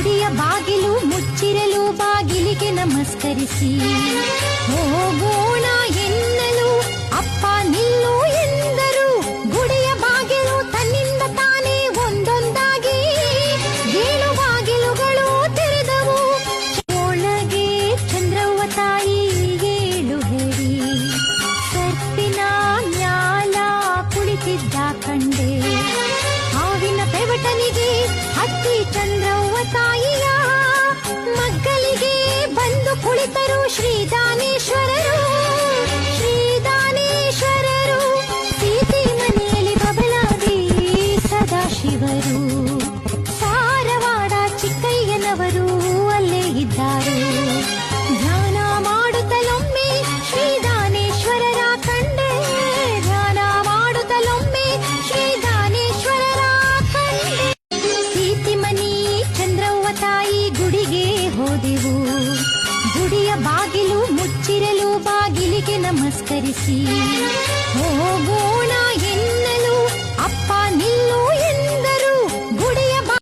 ಗುಡಿಯ ಬಾಗಿಲು ಮುಚ್ಚಿರಲು ಬಾಗಿಲಿಗೆ ನಮಸ್ಕರಿಸಿ ಹೋಗೋಣ ಎನ್ನಲು ಅಪ್ಪ ನಿಲ್ಲು ಎಂದರು. ಗುಡಿಯ ಬಾಗಿಲು ತನ್ನಿಂದ ತಾನೇ ಒಂದೊಂದಾಗಿ 7 ಬಾಗಿಲುಗಳು ತೆರೆದವು. ಒಳಗೆ ಚಂದ್ರವ್ವ ತಾಯಿ 7 ಹೇಳಿ ಸರ್ಪಿನ ಮ್ಯಾಲ ಕುಳಿತಿದ್ದ ಕಂಡೆ. ಹಾವಿನ ಪೆವಟನಿಗೆ ಹತ್ತಿ ಚಂದ್ರವ್ವ ತಾಯಿಯ ಮಗ್ಗಲಿಗೆ ಬಂದು ಕುಳಿತರು ಶ್ರೀದಾನೇಶ್ವರರು. ಶ್ರೀದಾನೇಶ್ವರರು ಸೀತೆ ಮನೆಯಲ್ಲಿ ಬಬಲಾದಿ ಸದಾಶಿವರು. ಸಾರವಾಡ ಚಿಕ್ಕಯ್ಯನವರು ಅಲ್ಲೇ ಇದ್ದಾರೆ. ಧ್ಯಾನ ಮಾಡುತ್ತಲೊಮ್ಮೆ ಶ್ರೀದಾನೇಶ್ವರರ ಕಂಡೆ. ಧ್ಯಾನ ಮಾಡುತ್ತಲೊಮ್ಮೆ ಶ್ರೀದಾನೇಶ್ವರರ ಕಂಡೆ. ಸೀತಿಮನಿ ಚಂದ್ರವ್ವ ತಾಯಿ ಗುಡಿಗೆ ಹೋದೆವು. ಗುಡಿಯ ಬಾಗಿಲು ಮುಚ್ಚಿರಲು ಬಾಗಿಲಿಗೆ ನಮಸ್ಕರಿಸಿ ಹೋಗೋಣ